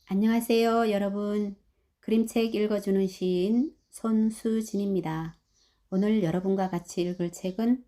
안녕하세요, 여러분. 그림책 읽어주는 시인 손수진입니다. 오늘 여러분과 같이 읽을 책은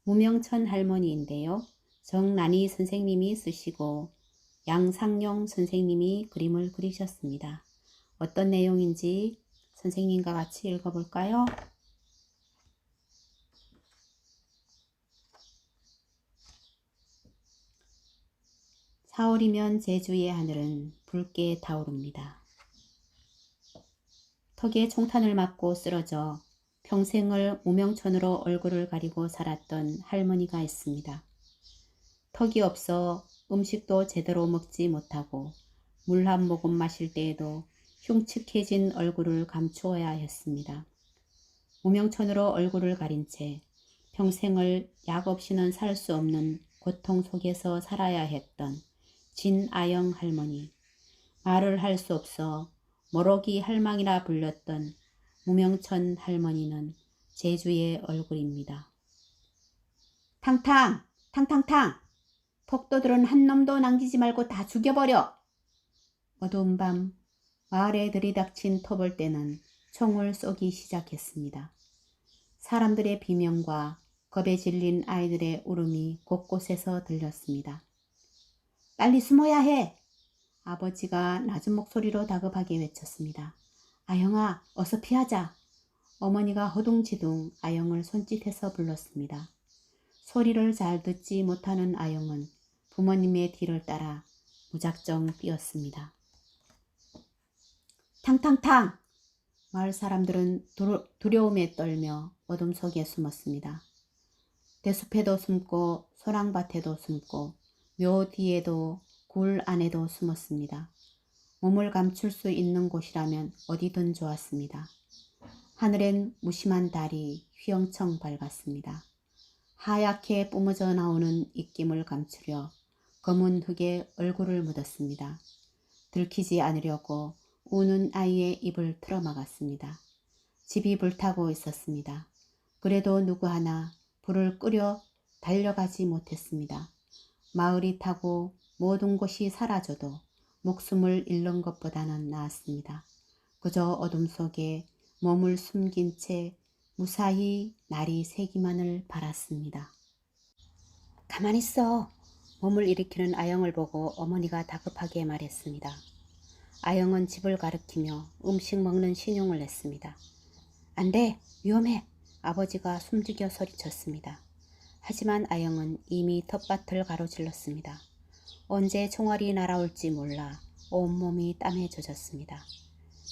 무명천 할머니인데요. 정난희 선생님이 쓰시고 양상용 선생님이 그림을 그리셨습니다. 어떤 내용인지 선생님과 같이 읽어볼까요? 4월이면 제주의 하늘은 붉게 타오릅니다. 턱에 총탄을 맞고 쓰러져 평생을 무명천으로 얼굴을 가리고 살았던 할머니가 있습니다. 턱이 없어 음식도 제대로 먹지 못하고 물 한 모금 마실 때에도 흉측해진 얼굴을 감추어야 했습니다. 무명천으로 얼굴을 가린 채 평생을 약 없이는 살 수 없는 고통 속에서 살아야 했던 진아영 할머니. 말을 할 수 없어 모로기 할망이라 불렸던 무명천 할머니는 제주의 얼굴입니다. 탕탕! 탕탕탕! 폭도들은 한 놈도 남기지 말고 다 죽여버려! 어두운 밤 마을에 들이닥친 토벌대는 총을 쏘기 시작했습니다. 사람들의 비명과 겁에 질린 아이들의 울음이 곳곳에서 들렸습니다. 빨리 숨어야 해! 아버지가 낮은 목소리로 다급하게 외쳤습니다. 아영아, 어서 피하자. 어머니가 허둥지둥 아영을 손짓해서 불렀습니다. 소리를 잘 듣지 못하는 아영은 부모님의 뒤를 따라 무작정 뛰었습니다. 탕탕탕! 마을 사람들은 두려움에 떨며 어둠 속에 숨었습니다. 대숲에도 숨고 소랑밭에도 숨고 묘 뒤에도 굴 안에도 숨었습니다. 몸을 감출 수 있는 곳이라면 어디든 좋았습니다. 하늘엔 무심한 달이 휘영청 밝았습니다. 하얗게 뿜어져 나오는 입김을 감추려 검은 흙에 얼굴을 묻었습니다. 들키지 않으려고 우는 아이의 입을 틀어막았습니다. 집이 불타고 있었습니다. 그래도 누구 하나 불을 끄려 달려가지 못했습니다. 마을이 타고 모든 곳이 사라져도 목숨을 잃는 것보다는 나았습니다. 그저 어둠 속에 몸을 숨긴 채 무사히 날이 새기만을 바랐습니다. 가만히 있어. 몸을 일으키는 아영을 보고 어머니가 다급하게 말했습니다. 아영은 집을 가리키며 음식 먹는 신용을 냈습니다. 안 돼, 위험해. 아버지가 숨죽여 소리쳤습니다. 하지만 아영은 이미 텃밭을 가로질렀습니다. 언제 총알이 날아올지 몰라 온몸이 땀에 젖었습니다.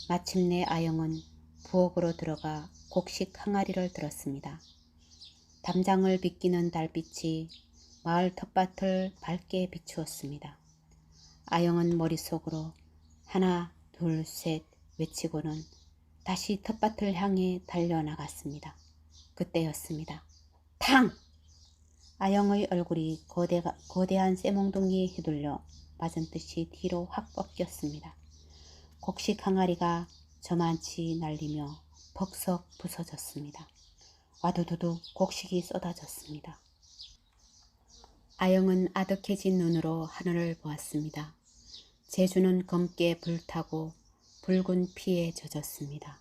마침내 아영은 부엌으로 들어가 곡식 항아리를 들었습니다. 담장을 비끼는 달빛이 마을 텃밭을 밝게 비추었습니다. 아영은 머릿속으로 하나, 둘, 셋 외치고는 다시 텃밭을 향해 달려나갔습니다. 그때였습니다. 탕! 아영의 얼굴이 거대한 쇠몽둥이에 휘둘려 맞은 듯이 뒤로 확 꺾였습니다. 곡식 항아리가 저만치 날리며 벅석 부서졌습니다. 와두두두 곡식이 쏟아졌습니다. 아영은 아득해진 눈으로 하늘을 보았습니다. 제주는 검게 불타고 붉은 피에 젖었습니다.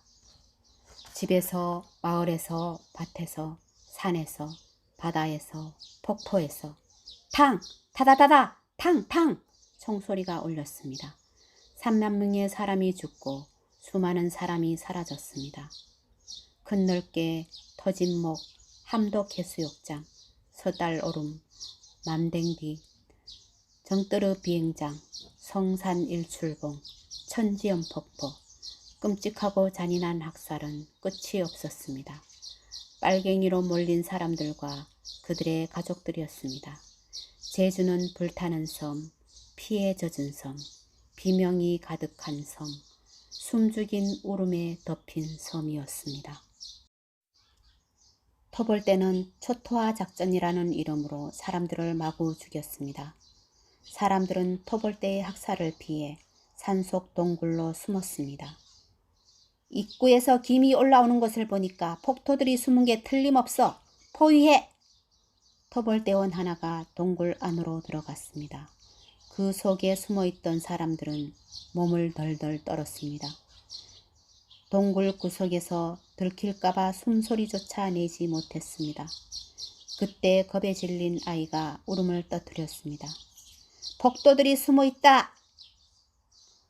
집에서, 마을에서, 밭에서, 산에서, 바다에서, 폭포에서 탕! 타다다다! 탕! 탕! 총소리가 울렸습니다. 3만 명의 사람이 죽고 수많은 사람이 사라졌습니다. 큰 넓게 터진 목, 함덕 해수욕장, 서달오름, 맘댕디, 정뜨르 비행장, 성산 일출봉, 천지연 폭포, 끔찍하고 잔인한 학살은 끝이 없었습니다. 빨갱이로 몰린 사람들과 그들의 가족들이었습니다. 제주는 불타는 섬, 피에 젖은 섬, 비명이 가득한 섬, 숨죽인 울음에 덮인 섬이었습니다. 토벌대는 초토화 작전이라는 이름으로 사람들을 마구 죽였습니다. 사람들은 토벌대의 학살을 피해 산속 동굴로 숨었습니다. 입구에서 김이 올라오는 것을 보니까 폭토들이 숨은 게 틀림없어. 포위해! 토벌대원 하나가 동굴 안으로 들어갔습니다. 그 속에 숨어있던 사람들은 몸을 덜덜 떨었습니다. 동굴 구석에서 들킬까봐 숨소리조차 내지 못했습니다. 그때 겁에 질린 아이가 울음을 터뜨렸습니다. 폭도들이 숨어있다!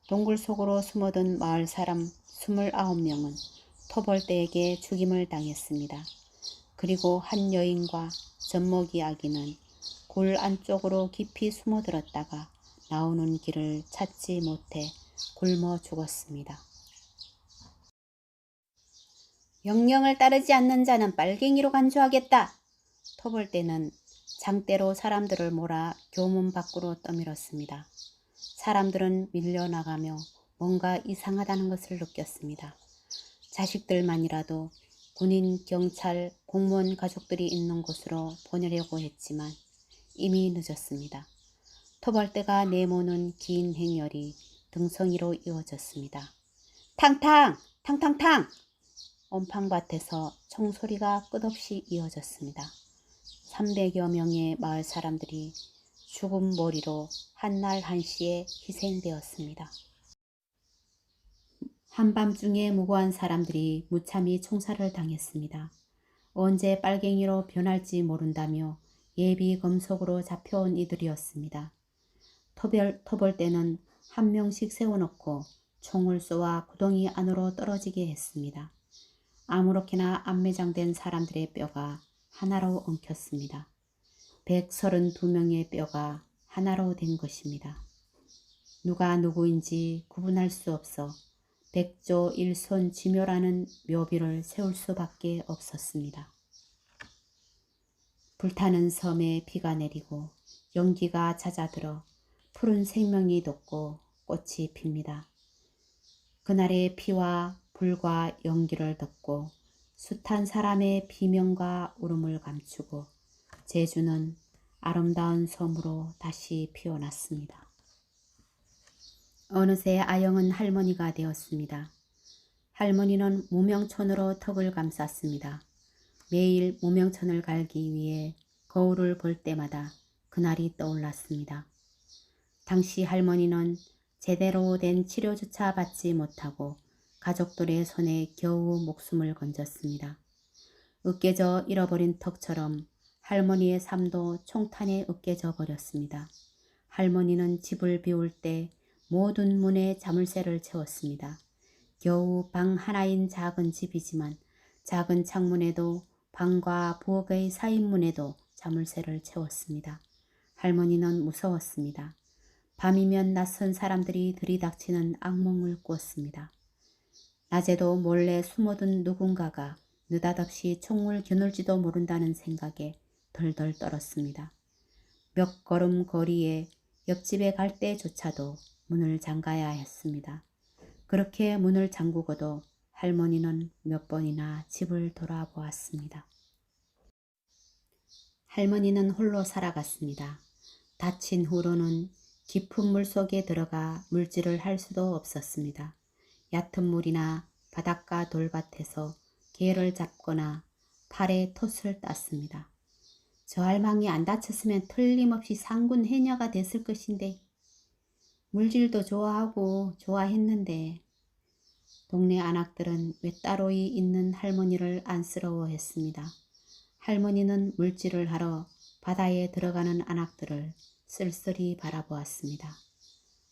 동굴 속으로 숨어든 마을 사람 29명은 토벌대에게 죽임을 당했습니다. 그리고 한 여인과 젖먹이 아기는 굴 안쪽으로 깊이 숨어들었다가 나오는 길을 찾지 못해 굶어 죽었습니다. 명령을 따르지 않는 자는 빨갱이로 간주하겠다. 토벌대는 장대로 사람들을 몰아 교문 밖으로 떠밀었습니다. 사람들은 밀려나가며 뭔가 이상하다는 것을 느꼈습니다. 자식들만이라도 군인, 경찰, 공무원 가족들이 있는 곳으로 보내려고 했지만 이미 늦었습니다. 토벌대가 내모는 긴 행렬이 등성이로 이어졌습니다. 탕탕! 탕탕탕! 온팡밭에서 총소리가 끝없이 이어졌습니다. 300여 명의 마을 사람들이 죽은 머리로 한날 한시에 희생되었습니다. 한밤중에 무고한 사람들이 무참히 총살을 당했습니다. 언제 빨갱이로 변할지 모른다며 예비 검속으로 잡혀온 이들이었습니다. 토벌대는 한 명씩 세워놓고 총을 쏘아 구덩이 안으로 떨어지게 했습니다. 아무렇게나 안매장된 사람들의 뼈가 하나로 엉켰습니다. 132명의 뼈가 하나로 된 것입니다. 누가 누구인지 구분할 수 없어 백조 일손 지묘라는 묘비를 세울 수밖에 없었습니다. 불타는 섬에 비가 내리고 연기가 잦아들어 푸른 생명이 돋고 꽃이 핍니다. 그날의 피와 불과 연기를 덮고 숱한 사람의 비명과 울음을 감추고 제주는 아름다운 섬으로 다시 피어났습니다. 어느새 아영은 할머니가 되었습니다. 할머니는 무명천으로 턱을 감쌌습니다. 매일 무명천을 갈기 위해 거울을 볼 때마다 그날이 떠올랐습니다. 당시 할머니는 제대로 된 치료조차 받지 못하고 가족들의 손에 겨우 목숨을 건졌습니다. 으깨져 잃어버린 턱처럼 할머니의 삶도 총탄에 으깨져 버렸습니다. 할머니는 집을 비울 때 모든 문에 자물쇠를 채웠습니다. 겨우 방 하나인 작은 집이지만 작은 창문에도 방과 부엌의 사인문에도 자물쇠를 채웠습니다. 할머니는 무서웠습니다. 밤이면 낯선 사람들이 들이닥치는 악몽을 꾸었습니다. 낮에도 몰래 숨어든 누군가가 느닷없이 총을 겨눌지도 모른다는 생각에 덜덜 떨었습니다. 몇 걸음 거리에 옆집에 갈 때조차도 문을 잠가야 했습니다. 그렇게 문을 잠그고도 할머니는 몇 번이나 집을 돌아보았습니다. 할머니는 홀로 살아갔습니다. 다친 후로는 깊은 물속에 들어가 물질을 할 수도 없었습니다. 얕은 물이나 바닷가 돌밭에서 개를 잡거나 팔에 톳을 땄습니다. 저 할망이 안 다쳤으면 틀림없이 상군 해녀가 됐을 것인데 물질도 좋아하고 좋아했는데 동네 안악들은 외따로이 있는 할머니를 안쓰러워했습니다. 할머니는 물질을 하러 바다에 들어가는 안악들을 쓸쓸히 바라보았습니다.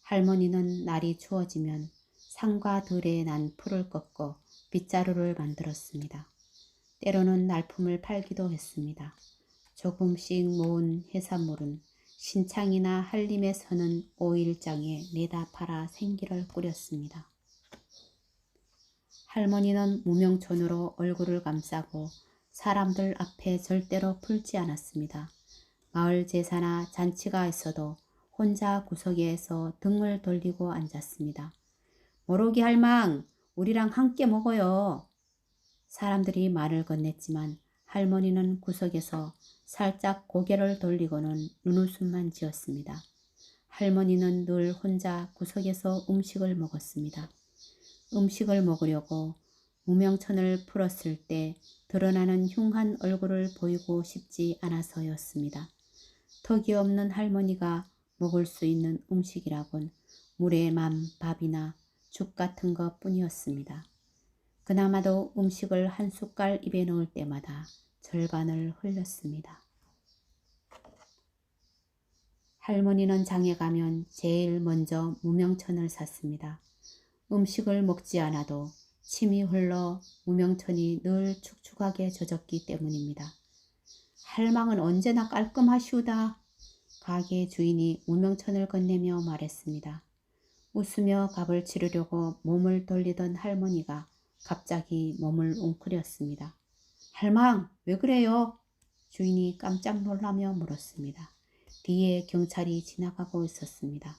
할머니는 날이 추워지면 산과 들에 난 풀을 꺾어 빗자루를 만들었습니다. 때로는 날품을 팔기도 했습니다. 조금씩 모은 해산물은 신창이나 한림에 서는 오일장에 내다 팔아 생기를 꾸렸습니다. 할머니는 무명촌으로 얼굴을 감싸고 사람들 앞에 절대로 풀지 않았습니다. 마을 제사나 잔치가 있어도 혼자 구석에서 등을 돌리고 앉았습니다. 모로기 할망, 우리랑 함께 먹어요. 사람들이 말을 건넸지만 할머니는 구석에서 살짝 고개를 돌리고는 눈웃음만 지었습니다. 할머니는 늘 혼자 구석에서 음식을 먹었습니다. 음식을 먹으려고 무명천을 풀었을 때 드러나는 흉한 얼굴을 보이고 싶지 않아서였습니다. 턱이 없는 할머니가 먹을 수 있는 음식이라곤 물에 만 밥이나 죽 같은 것 뿐이었습니다. 그나마도 음식을 한 숟갈 입에 넣을 때마다 절반을 흘렸습니다. 할머니는 장에 가면 제일 먼저 무명천을 샀습니다. 음식을 먹지 않아도 침이 흘러 무명천이 늘 축축하게 젖었기 때문입니다. 할망은 언제나 깔끔하시우다. 가게 주인이 무명천을 건네며 말했습니다. 웃으며 밥을 치르려고 몸을 돌리던 할머니가 갑자기 몸을 웅크렸습니다. 할망, 왜 그래요? 주인이 깜짝 놀라며 물었습니다. 뒤에 경찰이 지나가고 있었습니다.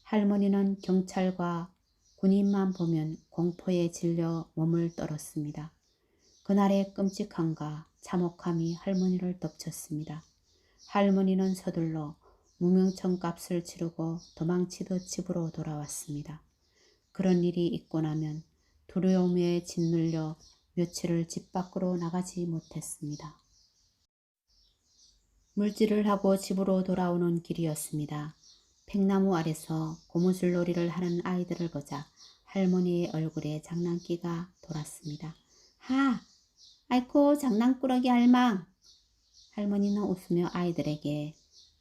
할머니는 경찰과 군인만 보면 공포에 질려 몸을 떨었습니다. 그날의 끔찍함과 참혹함이 할머니를 덮쳤습니다. 할머니는 서둘러 무명천 값을 치르고 도망치듯 집으로 돌아왔습니다. 그런 일이 있고 나면 두려움에 짓눌려 며칠을 집 밖으로 나가지 못했습니다. 물질을 하고 집으로 돌아오는 길이었습니다. 팽나무 아래서 고무줄놀이를 하는 아이들을 보자 할머니의 얼굴에 장난기가 돌았습니다. 하! 아이코 장난꾸러기 할망! 할머니는 웃으며 아이들에게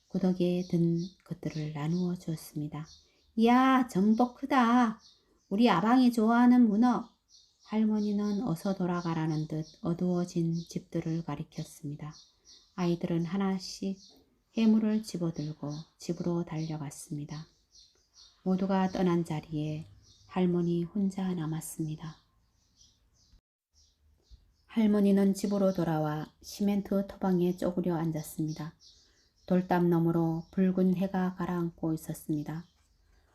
구덕에 든 것들을 나누어 주었습니다. 이야, 전복 크다. 우리 아방이 좋아하는 문어. 할머니는 어서 돌아가라는 듯 어두워진 집들을 가리켰습니다. 아이들은 하나씩 해물을 집어들고 집으로 달려갔습니다. 모두가 떠난 자리에 할머니 혼자 남았습니다. 할머니는 집으로 돌아와 시멘트 토방에 쪼그려 앉았습니다. 돌담 너머로 붉은 해가 가라앉고 있었습니다.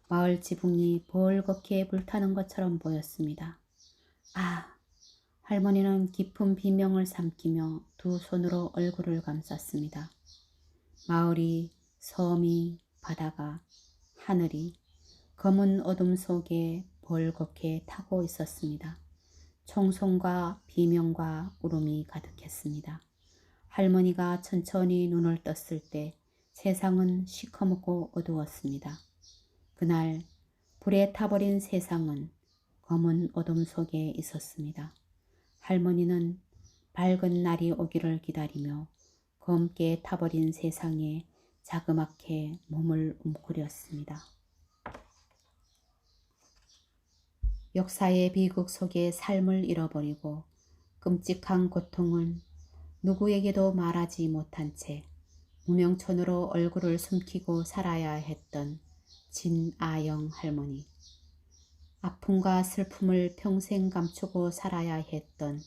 마을 지붕이 벌겋게 불타는 것처럼 보였습니다. 아! 할머니는 깊은 비명을 삼키며 두 손으로 얼굴을 감쌌습니다. 마을이, 섬이, 바다가, 하늘이 검은 어둠 속에 벌겋게 타고 있었습니다. 총성과 비명과 울음이 가득했습니다. 할머니가 천천히 눈을 떴을 때 세상은 시커멓고 어두웠습니다. 그날 불에 타버린 세상은 검은 어둠 속에 있었습니다. 할머니는 밝은 날이 오기를 기다리며 검게 타버린 세상에 자그맣게 몸을 웅크렸습니다. 역사의 비극 속에 삶을 잃어버리고 끔찍한 고통은 누구에게도 말하지 못한 채 무명천으로 얼굴을 숨기고 살아야 했던 진아영 할머니. 아픔과 슬픔을 평생 감추고 살아야 했던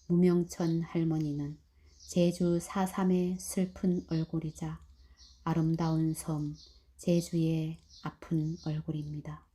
무명천 할머니는 제주 4.3의 슬픈 얼굴이자 아름다운 섬 제주의 아픈 얼굴입니다.